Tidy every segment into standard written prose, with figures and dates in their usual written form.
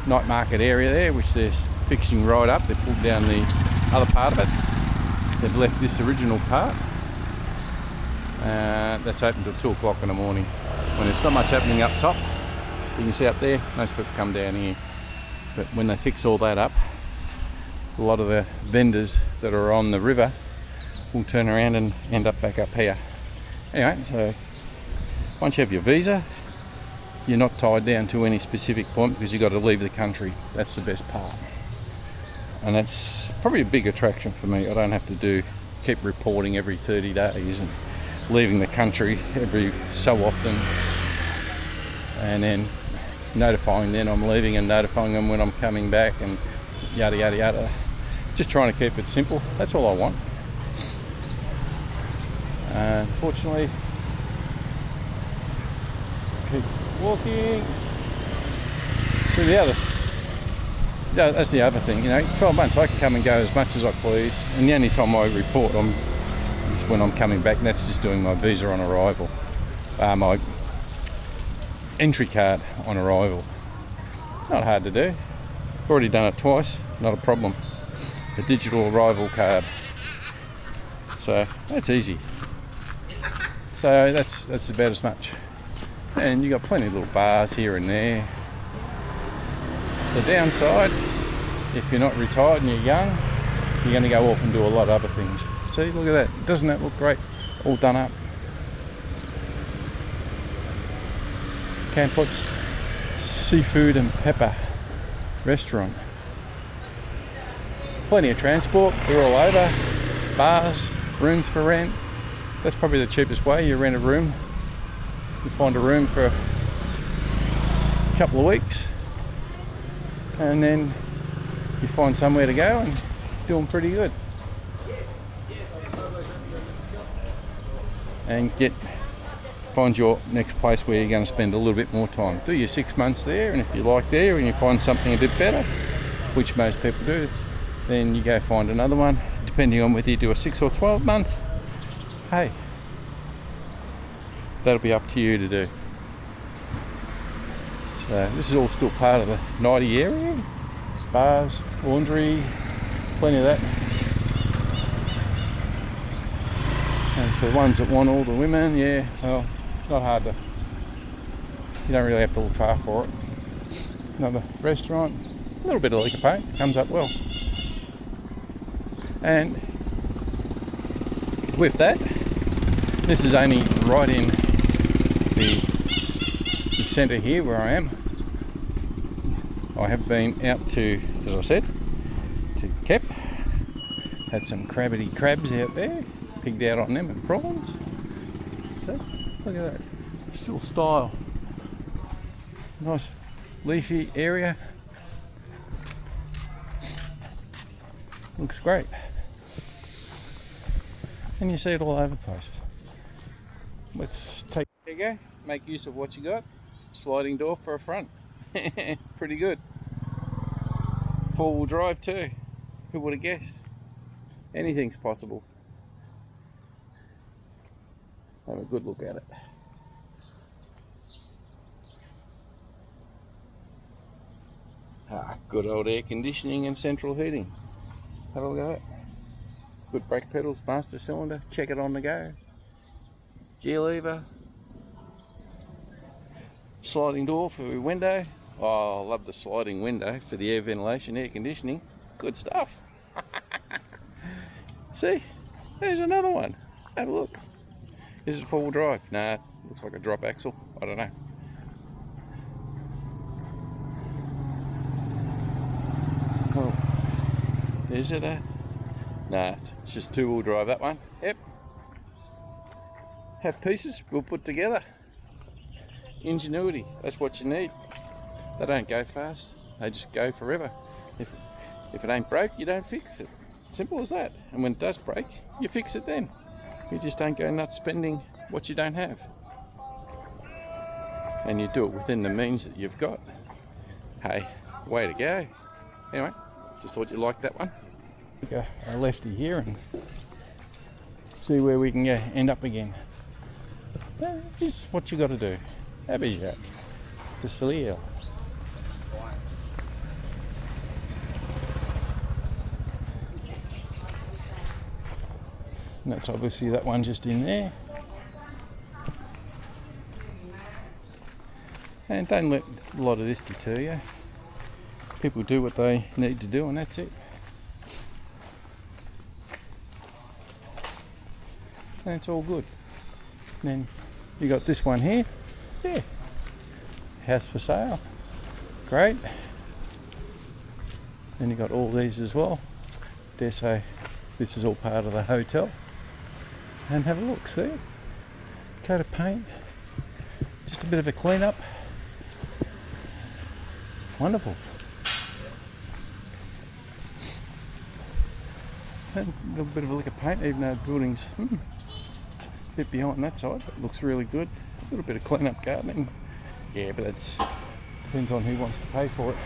night market area there, which they're fixing right up. They've pulled down the other part of it. They've left this original part. That's open till 2 o'clock in the morning. When there's not much happening up top, you can see up there, most people come down here. But when they fix all that up, a lot of the vendors that are on the river will turn around and end up back up here. Anyway, so once you have your visa, you're not tied down to any specific point because you've got to leave the country. That's the best part. And that's probably a big attraction for me. I don't have to keep reporting every 30 days and leaving the country every so often and then notifying them I'm leaving and notifying them when I'm coming back and yada yada yada. Just trying to keep it simple. That's all I want. Fortunately, keep walking. So that's the other thing, 12 months I can come and go as much as I please, and the only time I report is when I'm coming back, and that's just doing my visa on arrival, my entry card on arrival. Not hard to do. Already done it twice, not a problem. The digital arrival card. So that's easy. So that's about as much. And you got plenty of little bars here and there. The downside, if you're not retired and you're young, you're going to go off and do a lot of other things. See, look at that. Doesn't that look great? All done up. Kampot's Seafood and Pepper restaurant. Plenty of transport. They're all over. Bars, rooms for rent. That's probably the cheapest way. You rent a room. You find a room for a couple of weeks. And then you find somewhere to go and doing pretty good. And find your next place where you're going to spend a little bit more time. Do your 6 months there, and if you like there and you find something a bit better, which most people do, then you go find another one, depending on whether you do a 6 or 12 month. Hey, that'll be up to you to do. So this is all still part of the nighty area. Bars, laundry, plenty of that. And for the ones that want all the women, yeah, well, not hard to, you don't really have to look far for it. Another restaurant, a little bit of liquor paint, comes up well. And with that, this is only right in the centre here where I am. I have been out to, as I said, to Kep. Had some crabbity crabs out there, pigged out on them and prawns. So, look at that, still style. Nice leafy area. Looks great. And you see it all over the place. Let's take, there you go, make use of what you got. Sliding door for a front. Pretty good. 4-wheel drive too. Who would have guessed? Anything's possible. Have a good look at it. Good old air conditioning and central heating. Have a look at that. Good brake pedals, master cylinder, check it on the go. Gear lever. Sliding door for your window. Oh, I love the sliding window for the air ventilation, air conditioning. Good stuff. See, there's another one. Have a look. Is it 4-wheel drive? Nah, looks like a drop axle. I don't know. Oh, is it a? Nah, it's just 2-wheel drive, that one. Yep. Have pieces we'll put together. Ingenuity, that's what you need. They don't go fast, they just go forever. If it ain't broke, you don't fix it. Simple as that. And when it does break, you fix it then. You just don't go nuts spending what you don't have. And you do it within the means that you've got. Hey, way to go. Anyway, just thought you liked that one. Go a lefty here and see where we can end up again. Just what you got to do. Have a shot. To Riel. And that's obviously that one just in there. And don't let a lot of this deter you. People do what they need to do and that's it. And it's all good. And then you got this one here. Yeah. House for sale. Great. Then you got all these as well. Dare say this is all part of the hotel. And have a look, see? Coat of paint. Just a bit of a clean up. Wonderful. And a little bit of a lick of paint, even though the building's a bit behind that side, but it looks really good. A little bit of clean up gardening. Yeah, but it depends on who wants to pay for it.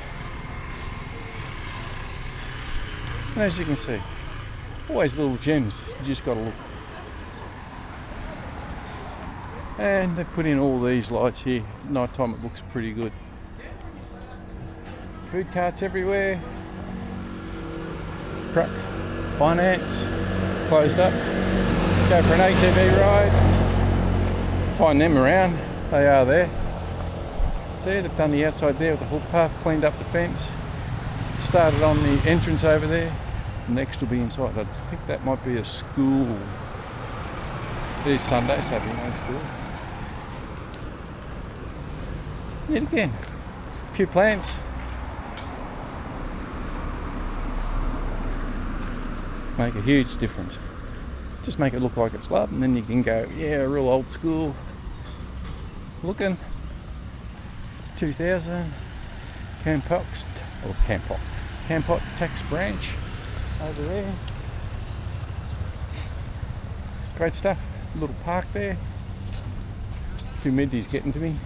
And as you can see, always little gems, you just got to look. And they put in all these lights here. Night time it looks pretty good. Food carts everywhere. Truck, finance, closed up. Go for an ATV ride. Find them around, they are there. See, they've done the outside there with the footpath, cleaned up the fence. Started on the entrance over there. Next will be inside. I think that might be a school. These Sundays have no school. Yet again, a few plants. Make a huge difference. Just make it look like it's loved and then you can go, yeah, real old school looking. 2000 Kampot tax branch over there. Great stuff. Little park there. Humidity's getting to me.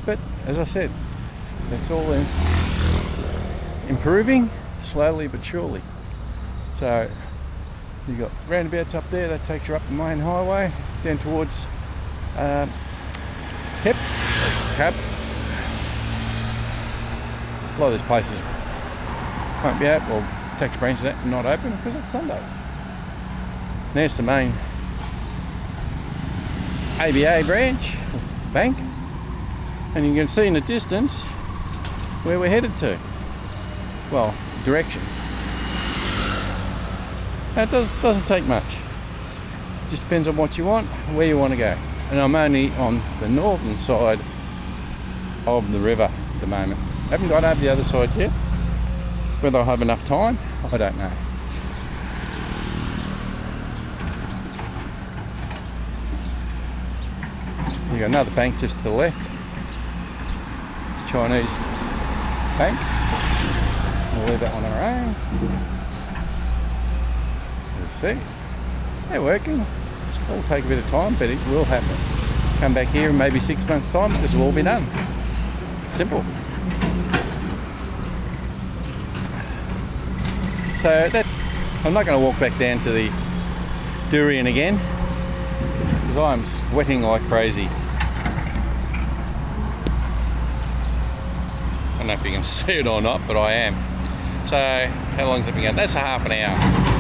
But as I said, that's all in improving slowly but surely. So you got roundabouts up there, that takes you up the main highway down towards Cap. A lot of these places won't be open, well, tax branches are not open because it's Sunday. There's the main ABA branch, bank, and you can see in the distance where we're headed to. Well, direction. And it doesn't take much. It just depends on what you want, where you want to go. And I'm only on the northern side of the river at the moment. I haven't got over the other side yet. Whether I'll have enough time, I don't know. You got another bank just to the left. Chinese bank. We'll leave that one on our own. Let's see. They're working. It'll take a bit of time, but it will happen. Come back here in maybe 6 months' time, this will all be done. Simple. So that, I'm not going to walk back down to the durian again, because I'm sweating like crazy. I don't know if you can see it or not, but I am. So how long's it been going? That's a half an hour.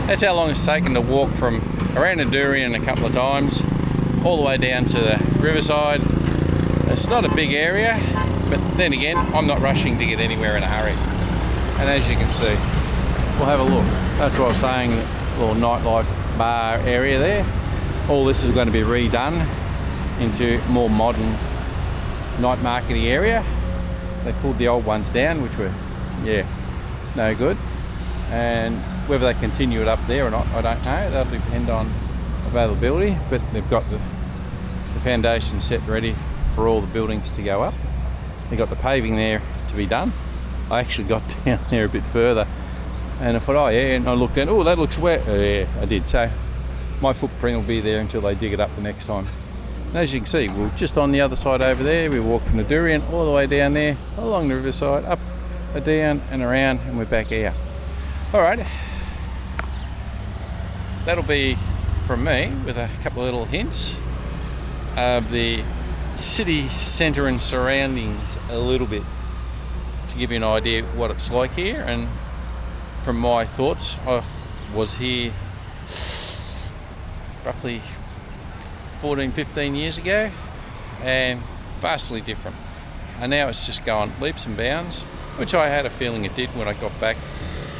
That's how long it's taken to walk from around the durian a couple of times, all the way down to the riverside. It's not a big area, but then again, I'm not rushing to get anywhere in a hurry. And as you can see, we'll have a look. That's what I was saying, little nightlife bar area there. All this is going to be redone into more modern night marketing area. They pulled the old ones down, which were, yeah, no good. And whether they continue it up there or not, I don't know. That'll depend on availability, but they've got the foundation set ready for all the buildings to go up. They've got the paving there to be done. I actually got down there a bit further and I thought, oh yeah, and I looked down, oh, that looks wet. Yeah, I did. So my footprint will be there until they dig it up the next time. And as you can see, we're just on the other side over there. We walk from the durian all the way down there, along the riverside, up, down and around, and we're back here. All right, that'll be from me with a couple of little hints of the city centre and surroundings a little bit, to give you an idea what it's like here, and from my thoughts, was here roughly 14-15 years ago, and vastly different. And now it's just gone leaps and bounds, which I had a feeling it did when I got back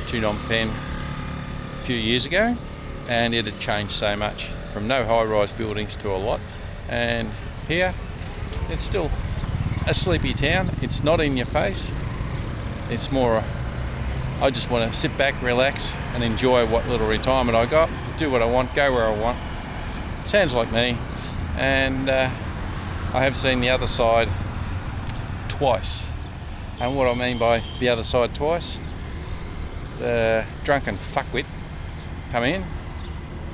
to Phnom Penh a few years ago, and it had changed so much from no high-rise buildings to a lot. And here it's still a sleepy town. It's not in your face. It's more I just want to sit back, relax and enjoy what little retirement I got, do what I want, go where I want. Sounds like me. And I have seen the other side twice. And what I mean by the other side twice, the drunken fuckwit come in.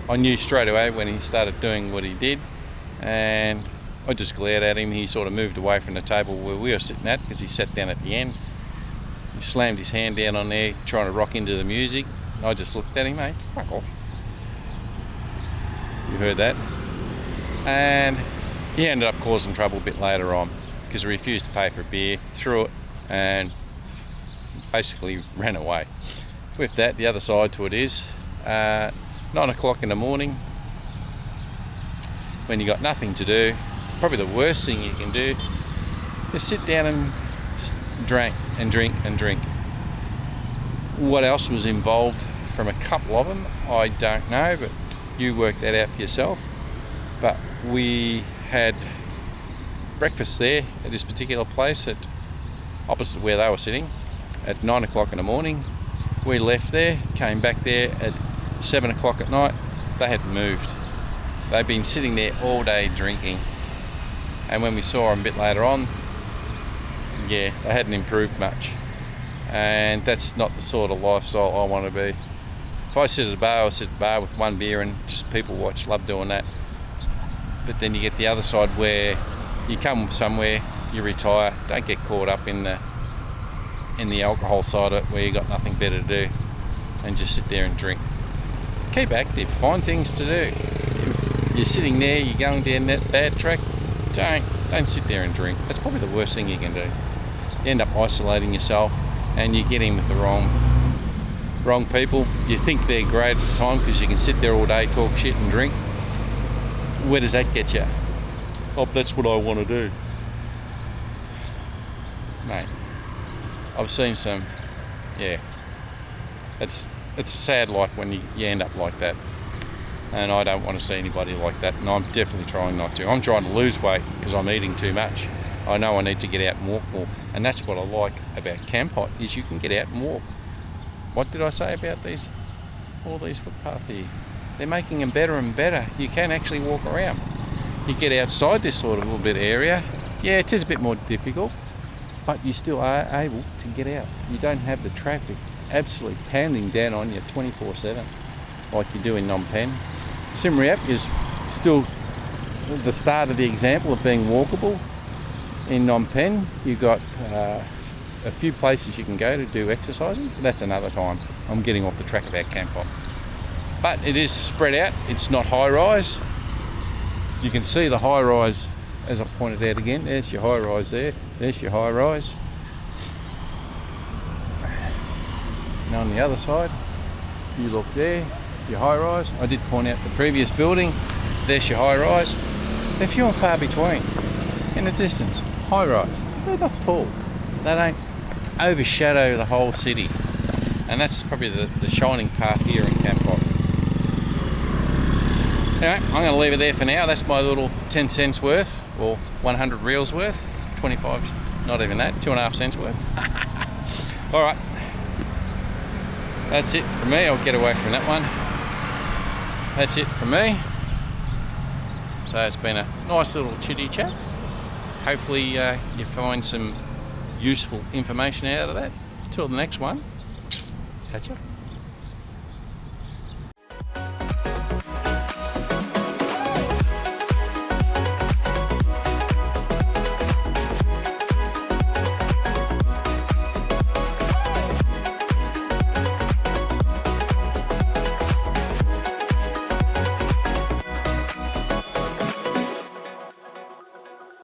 I knew straight away when he started doing what he did, and I just glared at him. He sort of moved away from the table where we were sitting at, because he sat down at the end. He slammed his hand down on there trying to rock into the music. I just looked at him, mate, fuck off. You heard that. And he ended up causing trouble a bit later on, because he refused to pay for a beer, threw it, and basically ran away. With that, the other side to it is 9 o'clock in the morning, when you got nothing to do, probably the worst thing you can do is sit down and drink and drink and drink. What else was involved from a couple of them, I don't know, but you work that out for yourself. But we had breakfast there at this particular place, at opposite where they were sitting, at 9 o'clock in the morning. We left there, came back there at 7 o'clock at night. They had moved. They'd been sitting there all day drinking. And when we saw them a bit later on, yeah, they hadn't improved much. And that's not the sort of lifestyle I want to be. If I sit at a bar, I'll sit at a bar with one beer and just people watch. Love doing that. But then you get the other side where you come somewhere, you retire, don't get caught up in the alcohol side of it, where you got nothing better to do, and just sit there and drink. Keep active, find things to do. If you're sitting there, you're going down that bad track, don't sit there and drink. That's probably the worst thing you can do. You end up isolating yourself, and you get in with the wrong people. You think they're great at the time because you can sit there all day, talk shit and drink. Where does that get you? Oh, that's what I want to do. Mate, I've seen some, yeah, it's a sad life when you end up like that. And I don't want to see anybody like that, and I'm definitely trying not to. I'm trying to lose weight because I'm eating too much. I know I need to get out and walk more, and that's what I like about Kampot, is you can get out and walk. What did I say about all these footpaths here? They're making them better and better. You can actually walk around. You get outside this sort of little bit of area, yeah, it is a bit more difficult, but you still are able to get out. You don't have the traffic absolutely pounding down on you 24/7 like you do in Phnom Penh. Siem Reap is still the start of the example of being walkable. In Phnom Penh, you've got a few places you can go to do exercising. That's another time. I'm getting off the track about Kampot. But it is spread out. It's not high rise. You can see the high rise, as I pointed out again. There's your high rise there. There's your high rise. And on the other side, you look there, your high rise. I did point out the previous building. There's your high rise. They're few and far between. In the distance, high rise. They're not tall. They don't overshadow the whole city. And that's probably the shining part here in Kampot. Anyway, I'm going to leave it there for now. That's my little 10 cents worth, or 100 reals worth. 25, not even that, 2.5 cents worth. Alright. That's it for me. I'll get away from that one. That's it for me. So it's been a nice little chitty chat. Hopefully you find some useful information out of that. Till the next one, catch ya.